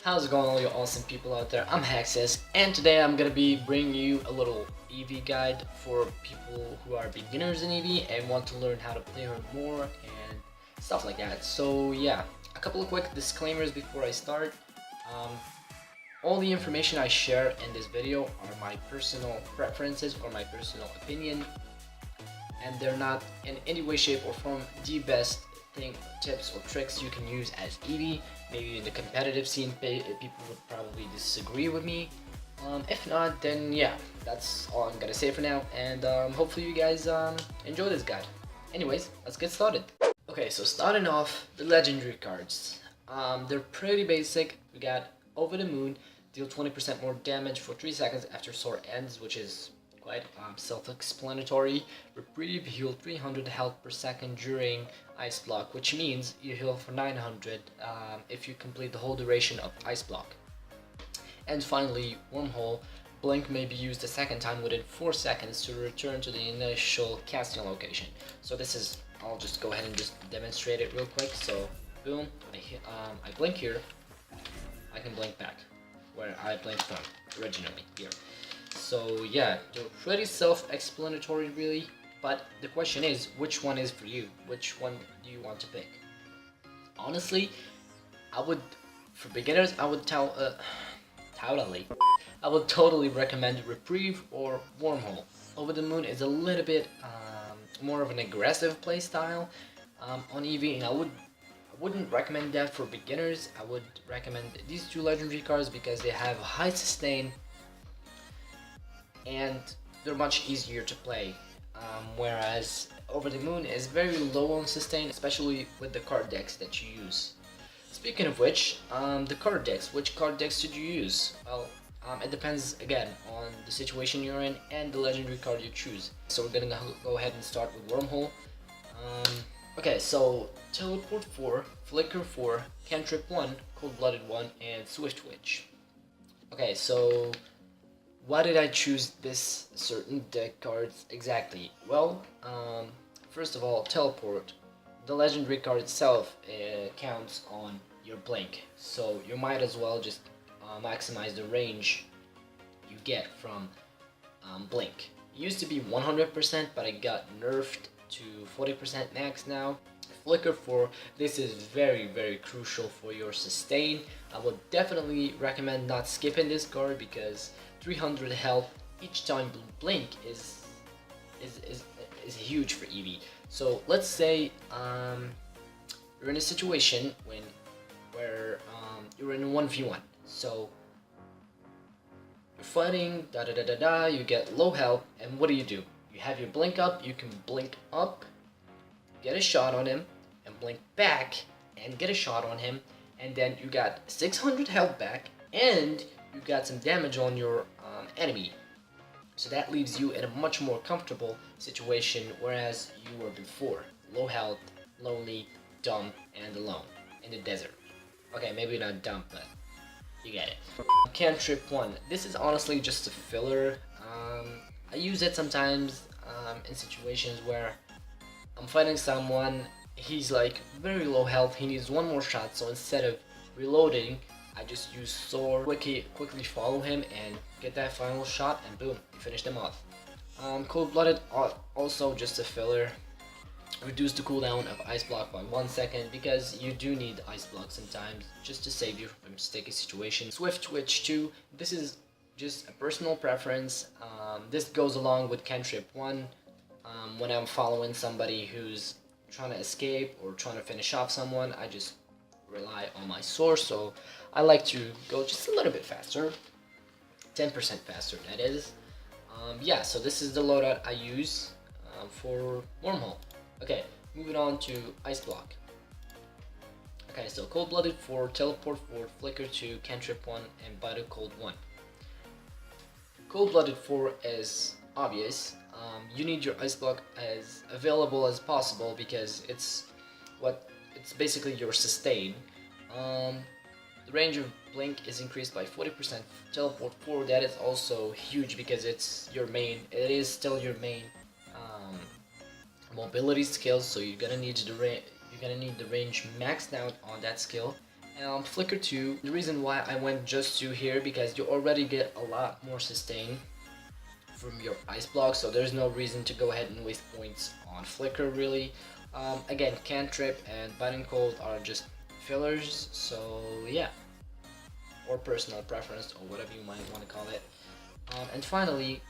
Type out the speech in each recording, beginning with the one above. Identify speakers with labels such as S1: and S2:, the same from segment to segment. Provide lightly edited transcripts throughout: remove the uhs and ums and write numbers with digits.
S1: How's it going, all you awesome people out there? I'm Hexus, and today I'm gonna be bringing you a little Evie guide for people who are beginners in Evie and want to learn how to play her more and stuff like that. So yeah, a couple of quick disclaimers before I start. Um, all the information I share in this video are my personal preferences or my personal opinion, and they're not in any way, shape, or form the best tips or tricks you can use as Evie. Maybe in the competitive scene, people would probably disagree with me. If not, then yeah, that's all I'm gonna say for now, and hopefully you guys enjoy this guide. Anyways, let's get started. Okay, so starting off, the legendary cards. They're pretty basic. We got Over the Moon, deal 20% more damage for 3 seconds after sword ends, which is quite self-explanatory. Reprieve, heal 300 health per second during Ice Block, which means you heal for 900 if you complete the whole duration of Ice Block. And finally, Wormhole, Blink may be used a second time within 4 seconds to return to the initial casting location. So this is, I'll just go ahead and just demonstrate it real quick. So boom, I blink here, I can blink back where I blinked from originally here. So yeah, they're pretty self-explanatory really, but the question is, which one is for you? Which one do you want to pick? Honestly, for beginners, I would totally recommend Reprieve or Wormhole. Over the Moon is a little bit more of an aggressive playstyle on Evie, and I wouldn't recommend that for beginners. I would recommend these two legendary cards because they have high sustain and they're much easier to play, whereas Over the Moon is very low on sustain, especially with the card decks that you use. Speaking of which, the card decks, which card decks did you use? Well, it depends again on the situation you're in and the legendary card you choose. So we're gonna go ahead and start with Wormhole. Okay, so Teleport 4, Flicker 4, Cantrip 1, Cold-Blooded 1, and Swift Witch. Okay, so why did I choose this certain deck cards exactly? Well, first of all, Teleport, the legendary card itself counts on your blink, so you might as well just maximize the range you get from blink. It used to be 100%, but it got nerfed to 40% max now. Flicker 4, this is very crucial for your sustain. I would definitely recommend not skipping this card because 300 health each time blink is huge for Evie. So let's say you're in a situation where you're in a 1v1. So you're fighting, you get low health, and what do? You have your blink up, you can blink up, get a shot on him, and blink back and get a shot on him, and then you got 600 health back, and you got some damage on your enemy. So that leaves you in a much more comfortable situation, whereas you were before. Low health, lonely, dumb, and alone in the desert. Okay, maybe not dumb, but you get it. Cantrip 1. This is honestly just a filler. I use it sometimes in situations where I'm fighting someone, he's like very low health, he needs one more shot, so instead of reloading, I just use sword, quickly follow him and get that final shot, and boom, you finish them off. Cold-Blooded, also just a filler. Reduce the cooldown of Ice Block by 1 second because you do need Ice Block sometimes just to save you from sticky situations. Swift Twitch 2, this is just a personal preference. This goes along with Cantrip 1. When I'm following somebody who's trying to escape or trying to finish off someone, I just rely on my source, so I like to go just a little bit faster, 10% faster that is. Yeah, so this is the loadout I use for Wormhole. Okay, moving on to Ice Block. Okay, so Cold-Blooded 4, Teleport 4, Flicker 2, Cantrip 1, and Bite Cold 1. Cold-Blooded 4 is obvious. You need your Ice Block as available as possible because it's basically your sustain. The range of Blink is increased by 40%. Teleport 4, that is also huge because it is still your main mobility skills, so you're gonna need the range maxed out on that skill. Flicker 2, the reason why I went just 2 here, because you already get a lot more sustain from your ice block, so there's no reason to go ahead and waste points on Flicker really. Again, Cantrip and Biting Cold are just fillers, so yeah, or personal preference, or whatever you might want to call it. And finally,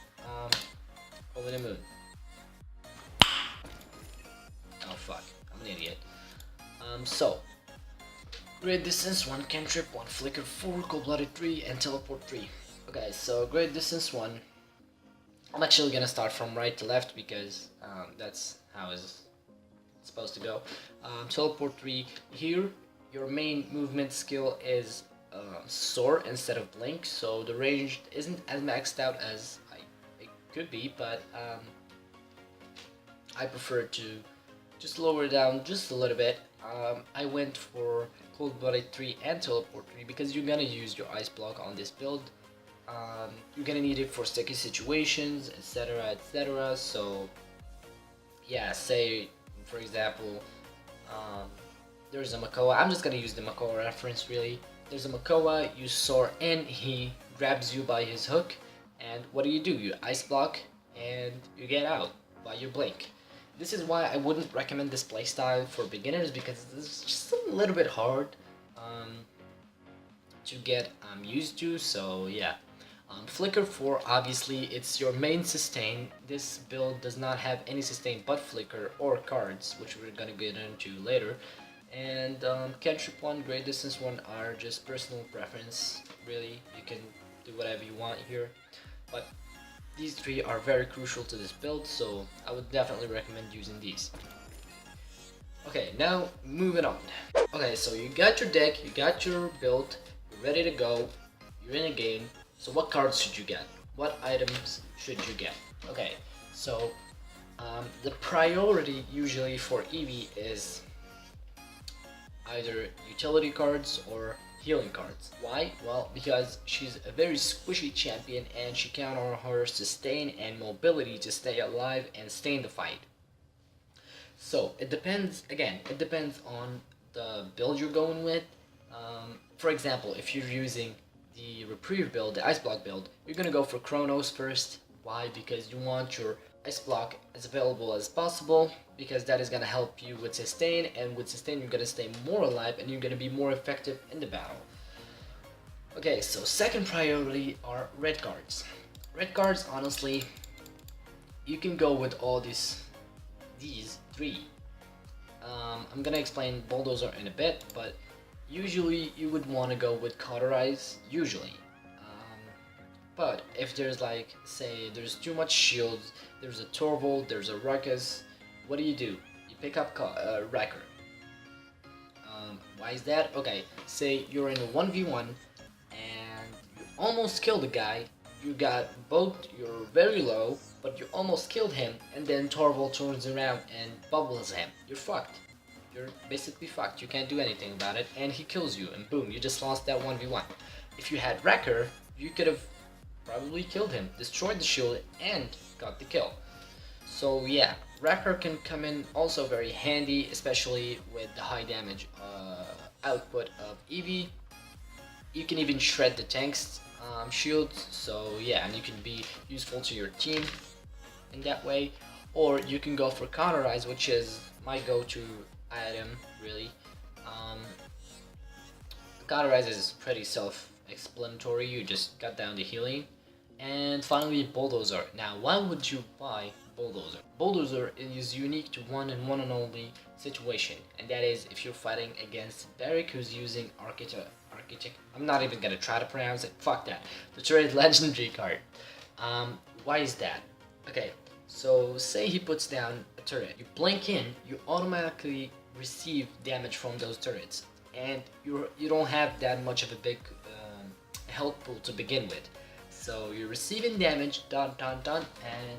S1: Over the Moon. Oh fuck, I'm an idiot. So, Great Distance 1, Cantrip 1, Flicker 4, Cold-Blooded 3, and Teleport 3. Okay, so Great Distance 1, I'm actually gonna start from right to left because that's how it's supposed to go. Teleport 3, here your main movement skill is Soar instead of Blink, so the range isn't as maxed out as it could be, but I prefer to just lower it down just a little bit. I went for Cold-Blooded 3 and Teleport 3 because you're gonna use your Ice Block on this build. You're gonna need it for sticky situations, etc, etc. So yeah, say for example there's a Makoa. I'm just gonna use the Makoa reference really. There's a Makoa, you soar in, he grabs you by his hook, and what do? You Ice Block and you get out by your Blink. This is why I wouldn't recommend this playstyle for beginners, because it's just a little bit hard to get used to, so yeah. Flicker 4, obviously, it's your main sustain. This build does not have any sustain but Flicker or cards, which we're gonna get into later. And Cantrip 1, Great Distance 1 are just personal preference, really. You can do whatever you want here. But these three are very crucial to this build, so I would definitely recommend using these. Okay, now moving on. Okay, so you got your deck, you got your build, you're ready to go, you're in a game. So what cards should you get? What items should you get? Okay, so the priority usually for Evie is either utility cards or healing cards. Why? Well, because she's a very squishy champion and she counts on her sustain and mobility to stay alive and stay in the fight. So it depends, again, it depends on the build you're going with. For example, if you're using the Reprieve build, the Ice Block build, you're gonna go for Chronos first. Why? Because you want your Ice Block as available as possible, because that is gonna help you with sustain, and with sustain you're gonna stay more alive and you're gonna be more effective in the battle. Okay, so second priority are red cards. Red cards, honestly, you can go with all these three. I'm gonna explain Bulldozer in a bit, but usually you would want to go with Cauterize, usually. But if there's like, say, there's too much shields, there's a Torvald, there's a Ruckus, what do? You pick up Wrecker. Why is that? Okay, say you're in a 1v1 and you almost killed the guy, you got both, you're very low, but you almost killed him, and then Torvald turns around and bubbles him. You're fucked. You're basically fucked. You can't do anything about it, and he kills you, and boom, you just lost that 1v1. If you had Wrecker, you could have probably killed him, destroyed the shield, and got the kill. So yeah, Wrecker can come in also very handy, especially with the high damage output of Evie. You can even shred the tank's shields, so yeah, and you can be useful to your team in that way. Or you can go for Cauterize, which is my go-to item, really. Cauterize is pretty self-explanatory, you just cut down the healing. And finally, Bulldozer. Now, why would you buy Bulldozer? Bulldozer is unique to one and one and only situation, and that is if you're fighting against Barrick, who's using Architect. I'm not even gonna try to pronounce it, fuck that. The turret legendary card. Why is that? Okay, so say he puts down a turret. You blink in, you automatically receive damage from those turrets, and you don't have that much of a big health pool to begin with. So you're receiving damage, dun dun dun, and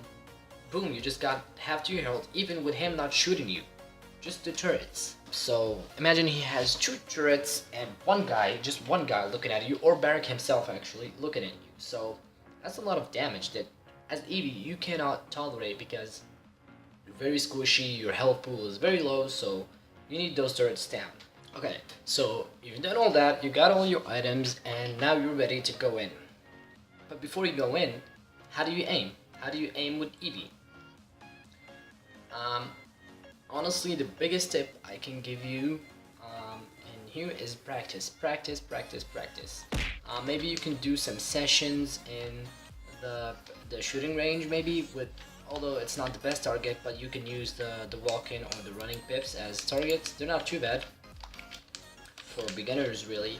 S1: boom, you just got half to your health, even with him not shooting you. Just the turrets. So imagine he has two turrets and just one guy looking at you, or Barrick himself actually looking at you. So that's a lot of damage that as Evie you cannot tolerate, because you're very squishy, your health pool is very low, so you need those turrets down. Okay, so you've done all that, you got all your items, and now you're ready to go in. But before you go in, how do you aim? How do you aim with Evie? Um, Honestly, the biggest tip I can give you in here is practice, practice, practice, practice. Maybe you can do some sessions in the shooting range, maybe with, although it's not the best target, but you can use the walk-in or the running pips as targets. They're not too bad for beginners, really,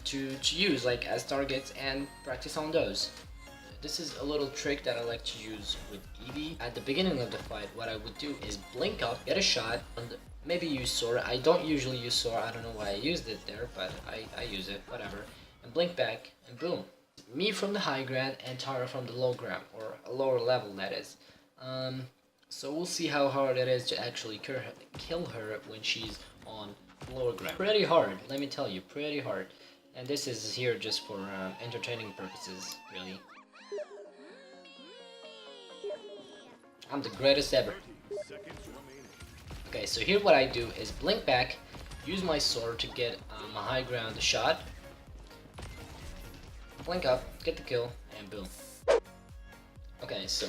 S1: to use like as targets and practice on those. This is a little trick that I like to use with Evie. At the beginning of the fight, what I would do is blink up, get a shot, and maybe use Sora. I don't usually use Sora, I don't know why I used it there, but I use it, whatever. And blink back, and boom. Me from the high ground, and Tara from the low ground, or a lower level, that is. So we'll see how hard it is to actually kill her when she's on lower ground. Pretty hard, let me tell you, pretty hard. And this is here just for entertaining purposes, really. I'm the greatest ever. Okay, so here what I do is blink back, use my sword to get a high ground shot, blink up, get the kill, and boom. Okay, so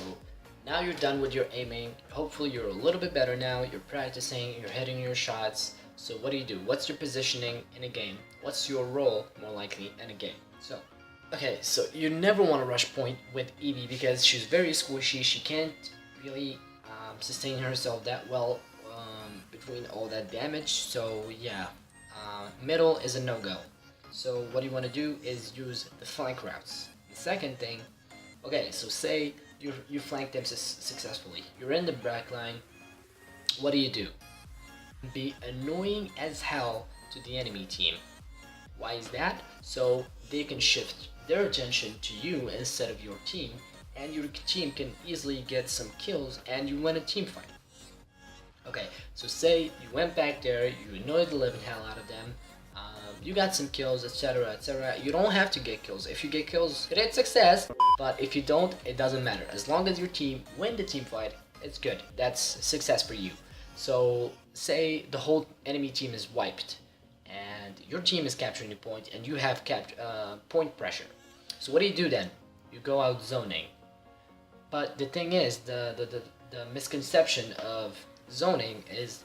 S1: now you're done with your aiming. Hopefully you're a little bit better now, you're practicing, you're hitting your shots. So what do? What's your positioning in a game? What's your role, more likely, in a game? Okay, so you never want to rush point with Evie because she's very squishy, she can't really sustain herself that well between all that damage. So yeah, middle is a no-go. So what you want to do is use the flank routes. The second thing, okay, so say you flank them successfully. You're in the back line. What do? Be annoying as hell to the enemy team. Why is that? So they can shift their attention to you instead of your team, and your team can easily get some kills and you win a team fight. Okay, so say you went back there, you annoyed the living hell out of them, you got some kills, etc, etc. You don't have to get kills. If you get kills, great success, but if you don't, it doesn't matter. As long as your team win the team fight, it's good. That's success for you. So say the whole enemy team is wiped and your team is capturing the point and you have point pressure. So what do then? You go out zoning. But the thing is, the misconception of zoning is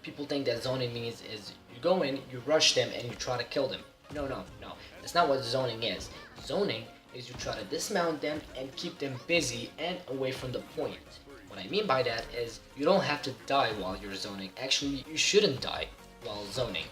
S1: people think that zoning means is you go in, you rush them, and you try to kill them. No, no, no. That's not what zoning is. Zoning is you try to dismount them and keep them busy and away from the point. What I mean by that is you don't have to die while you're zoning. Actually, you shouldn't die while zoning.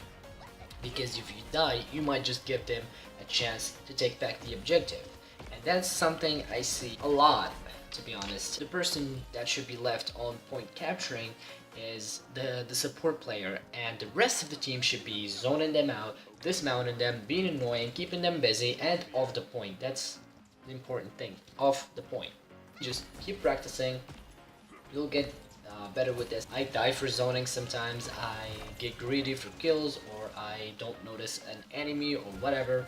S1: Because if you die, you might just give them a chance to take back the objective. And that's something I see a lot, to be honest. The person that should be left on point capturing is the support player, and the rest of the team should be zoning them out, dismounting them, being annoying, keeping them busy, and off the point. That's the important thing, off the point. Just keep practicing, you'll get better with this. I die for zoning sometimes, I get greedy for kills, or I don't notice an enemy or whatever,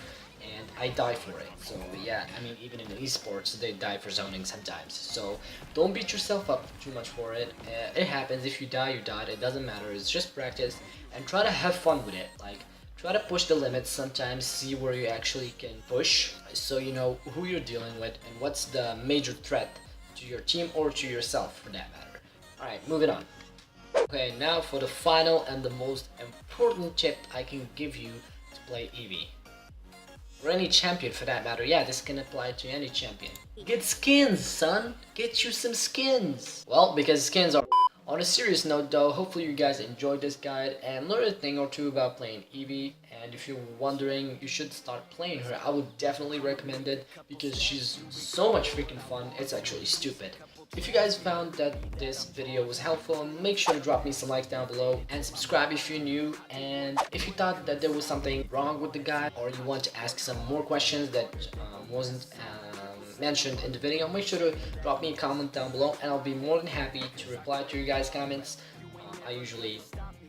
S1: and I die for it. So yeah, I mean, even in esports, they die for zoning sometimes. So don't beat yourself up too much for it. It happens. If you die, you died. It doesn't matter. It's just practice, and try to have fun with it. Like, try to push the limits sometimes, see where you actually can push, so you know who you're dealing with and what's the major threat to your team or to yourself for that matter. Alright, moving on. Okay, now for the final and the most important tip I can give you to play Evie. Or any champion for that matter. Yeah, this can apply to any champion. Get skins, son! Get you some skins! Well, because skins are... On a serious note though, hopefully you guys enjoyed this guide and learned a thing or two about playing Evie. And if you're wondering you should start playing her, I would definitely recommend it because she's so much freaking fun, it's actually stupid. If you guys found that this video was helpful, make sure to drop me some likes down below and subscribe if you're new. And if you thought that there was something wrong with the guide or you want to ask some more questions that wasn't mentioned in the video, make sure to drop me a comment down below and I'll be more than happy to reply to your guys' comments. I usually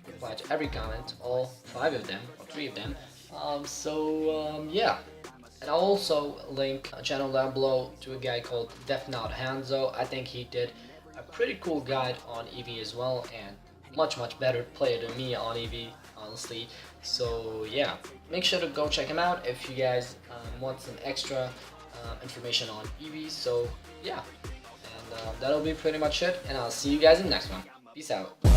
S1: reply to every comment, all 5 of them or 3 of them. Yeah. And I'll also link a channel down below to a guy called Definite Hanzo. I think he did a pretty cool guide on Evie as well, and much better player than me on Evie, honestly. So yeah, make sure to go check him out if you guys want some extra information on Evie. So yeah, and that'll be pretty much it, and I'll see you guys in the next one. Peace out.